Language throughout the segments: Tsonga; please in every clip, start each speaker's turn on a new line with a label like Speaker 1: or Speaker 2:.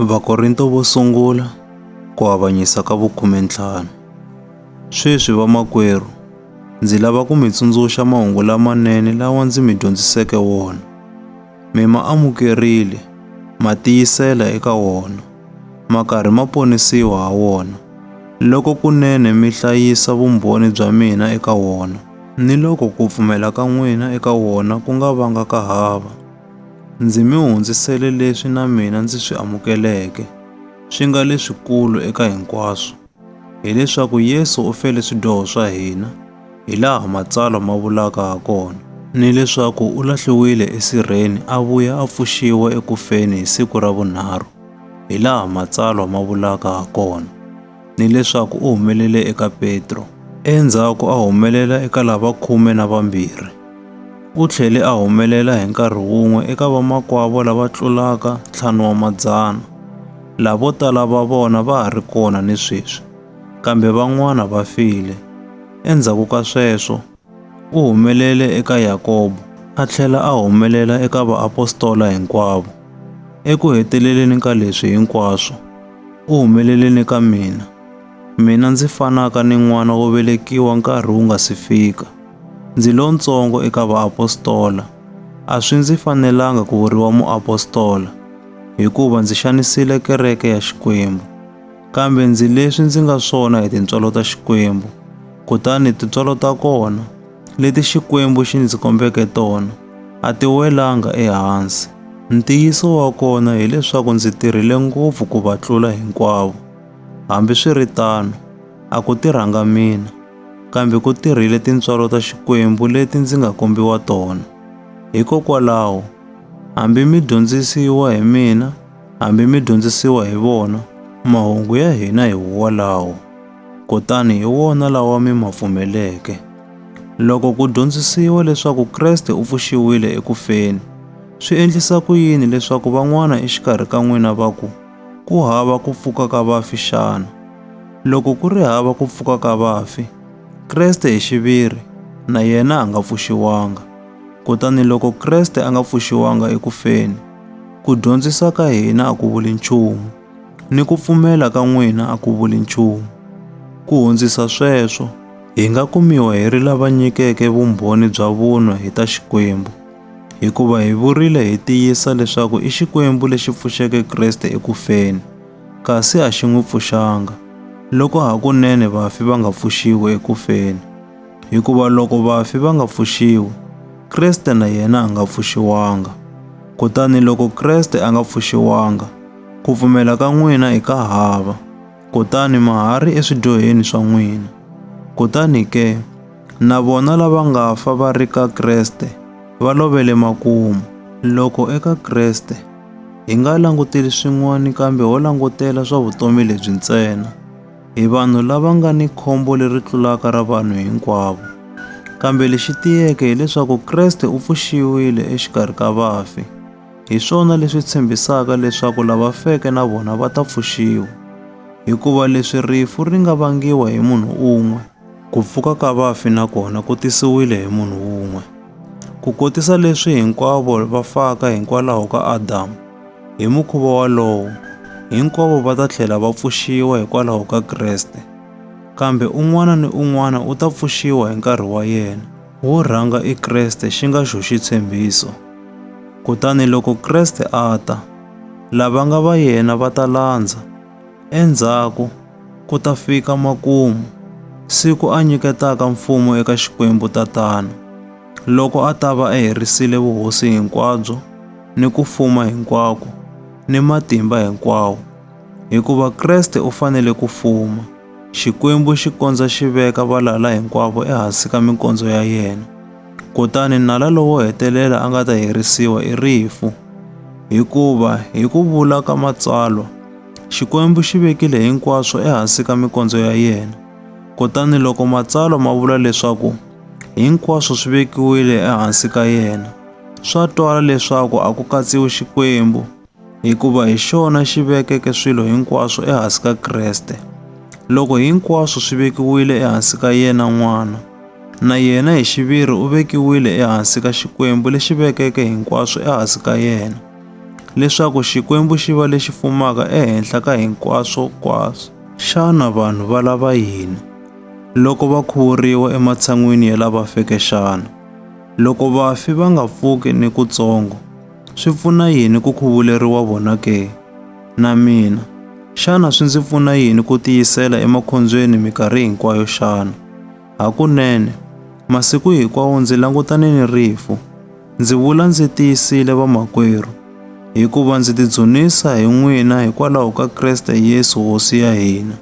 Speaker 1: Vakorinto vo sungula ku avanyisa ka vu-15. Sweswi vamakwerhu, ndzi lava ku mi tsundzuxa mahungu lamanene lawa ndzi mi dyondziseke wona. Mi ma amukerile, ma tiyisela eka wona, ma karhi ma ponisiwa ha wona. Loko kunene mi hlayisa vumbhoni bya mina eka wona, ni loko ku pfumela ka n'wina eka wona ku nga vanga ka hava. Ndzi mi hundzisele leswi na mina ndzi swi amukeleke, swi nga leswikulu eka hinkwaswo, hileswaku Yesu u fele swidyoho swa hina, hi laha matsalwa ma vulaka ha kona, ni leswaku u lahliwile esirheni a vuya a pfuxiwa ekufeni hi siku ra vunharhu, hi laha matsalwa ma vulaka ha kona, ni leswaku u humelele eka Petro, endzhaku a humelela eka lava 12. U tlhele a humelela hi nkarhi wun'we eka vamakwavo lava tlulaka 500. Lavo tala va vona va ha ri kona ni sweswi, kambe van'wana va file. Endzhaku ka sweswo, u humelele eka Yakobo, a tlhela a humelela eka vaapostola hinkwavo. Eku heteleleni ka leswi hinkwaswo, u humelele ka mina. Mina ndzi fanaka ni n'wana wo velekiwa nkarhi wu nga si fika. Ndzi lontsongo eka vaapostola. A swi ndzi fanelanga ku vuriwa muapostola, hikuva ndzi xanisile kereke ya Xikwembu. Kambe ndzi leswi ndzi nga swona hi tintswalo ta Xikwembu, kutani tintswalo ta kona, leti Xikwembu xi ndzi kombeke tona, a ti welanga ehansi. Ntiyiso wa kona hileswaku ndzi tirhile ngopfu ku va tlula hinkwavo. Hambiswiritano, a ku tirhanga mina, kambe ku tirhile tintswalo ta Xikwembu leti ndzi nga kombiwa tona. Hikokwalaho, hambi mi dyondzisiwa hi mina, hambi mi dyondzisiwa hi vona, mahungu ya hina hi walawo, kutani hi wona lawa mi ma pfumeleke. Loko ku dyondzisiwa leswaku Kreste u pfuxiwile ekufeni, swi endlisa ku yini leswaku van'wana exikarhi ka n'wina va ku hava ku pfuka ka vafi xana? Loko ku ri hava ku pfuka ka vafi, Kreste hi xiviri, na yena a nga pfuxiwanga. Kutani loko Kreste a nga pfuxiwanga ekufeni, ku dyondzisa ka hina a ku vuli nchumu, ni ku pfumela ka n'wina a ku vuli nchumu. Ku hundzisa sweswo, hi nga kumiwa hi ri lava nyikeke vumbhoni bya vun'wa hi ta Xikwembu, hikuva hi vurile hi tiyisa leswaku i Xikwembu lexi pfuxeke Kreste ekufeni, kasi a xi n'wi pfuxanga, loko hakunene vafi va nga pfuxiwi ekufeni. Hikuva loko vafi va nga pfuxiwi, Kreste na yena a nga pfuxiwanga. Kutani loko Kreste a nga pfuxiwanga, ku pfumela ka n'wina i ka hava, kutani ma ha ri eswidyoheni swa n'wina. Kutani ke, na vona lava nga fa va ri ka Kreste, va lovele makumu. Loko eka Kreste, hi nga languteli swin'wana kambe ho langutela swa vutomi lebyi ntsena, hi vanhu lava nga ni khombo leri tlulaka ra vanhu hinkwavo. Kambe lexi tiyeke hileswaku Kreste u pfuxiwile exikarhi ka vafi. Hi swona leswi tshembisaka leswaku lava feke na vona va ta pfuxiwa. Hikuva leswi rifu ri nga vangiwa hi munhu un'we, ku pfuka ka vafi na kona ku tisiwile hi munhu un'we. Ku kotisa leswi hinkwavo va faka hikwalaho ka Adamu, hi mukhuva walowo, hinkwavo va ta tlhela va pfuxiwa hikwalaho ka Kreste. Kambe un'wana ni un'wana u ta pfuxiwa hi nkarhi wa yena. Wo rhanga i Kreste xi nga xo xitshembiso. Kutani loko Kreste a ta, lava nga va yena va ta landza. Endzhaku ku ta fika makumu, siku a nyiketaka mfumo eka Xikwembu Tatana, loko a ta va a herisile vuhosi hinkwabyo, ni ku fuma hinkwako, ni matimba hinkwawo. Hikuva Kreste u fanele ku fuma, Xikwembu xi kondza xi veka valala hinkwavo ehansi ka mikondzo ya yena. Kutani nala lowo hetelela a nga ta herisiwa i rifu. Hikuva hi ku vula ka matsalwa, Xikwembu xi vekile hinkwaswo ehansi ka mikondzo ya yena. Kutani loko matsalwa ma vula leswaku hinkwaswo swi vekiwile ehansi ka yena, swa twala leswaku a ku katsiwi Xikwembu, hikuva hi xona xi vekeke swilo hinkwaswo ehansi ka Kreste. Loko hinkwaswo swi vekiwile ehansi ka yena n'wana, na yena hi xiviri u vekiwile ehansi ka Xikwembu lexi vekeke hinkwaswo ehansi ka yena. leswaku Xikwembu xi va lexi fumaka ehenhla ka hinkwaswo. Xana vanhu va lava yini loko va khuvuriwa ematshan'wini ya lava feke xana? Loko vafi va nga pfuki ni kutsongo, swi pfuna yini ku khuvuleriwa vona ke? Na mina, xana swi ndzi pfuna yini ku tiyisela emakhonzweni minkarhi hinkwayo xana? Hakunene, masiku hinkwawo ndzi langutane ni rifu. Ndzi vula ndzi tiyisile vamakwerhu, hikuva ndzi tidzunisa hi n'wina hikwalaho ka Kreste Yesu Hosi ya hina.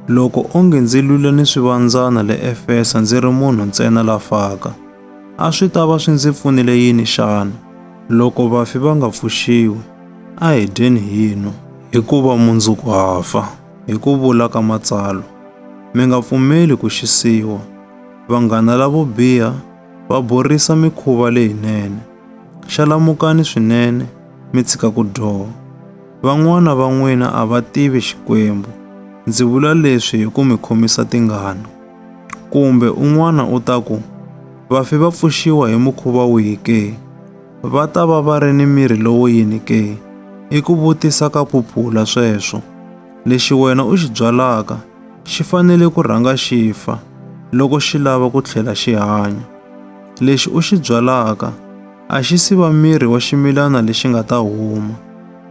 Speaker 1: Loko onge ndzi lwile ni swivandzana le Efesa ndzi ri munhu ntsena la faka, a swi ta va swi ndzi pfunile yini xana? Loko vafi va nga pfuxiwi, a hi dyeni hino, hikuva mundzuku ha fa, hi ku vula ka matsalwa. Mi nga pfumeli ku xisiwa. Vanghana lavo biha va borisa mikhuva leyinene. Xalamukani swinene, mi tshika ku dyoha. Van'wana va n'wina a va tivi Xikwembu. Ndzi vula leswi hi ku mi khomisa tingana. Kumbe un'wana u ta ku, vafi va pfuxiwa hi mukhuva wihi ke? Va ta va va ri ni miri lowo yini ke? I ku vutisa ka phupula sweswo. Lexi wena u xi byalaka xi fanele ku rhanga xi fa loko xi lava ku tlhela xi hanya. Lexi u xi byalaka a xi si va miri wa ximilana lexi nga ta huma,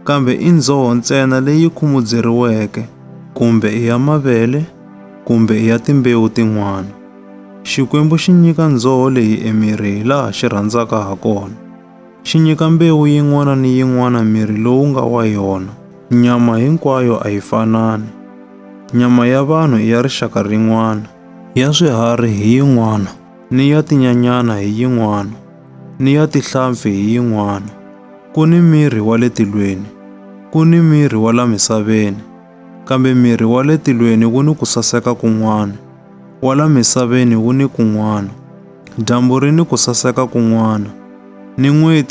Speaker 1: kambe i ndzoho ntsena leyi khumudzeriweke, kumbe i ya mavele, kumbe i ya timbewu tin'wana. Xikwembu xi nyika ndzoho leyi emiri hi laha xi rhandzaka ha kona. Xi nyika mbewu yin'wana ni yin'wana miri lowu nga wa yona. Nyama hinkwayo a yi fanani. Nyama ya vanhu i ya rixaka rin'wana, ya swiharhi hi yin'wana, ni ya tinyanyana hi yin'wana, ni ya tihlampfi hi yin'wana. Ku ni miri wa le tilweni, ku ni miri wa la misaveni, kambe miri wa le tilweni wu ni ku saseka kun'wana, wa la misaveni wu ni kun'wana. Dyambu ri ni ku saseka kun'wana, ni n'weti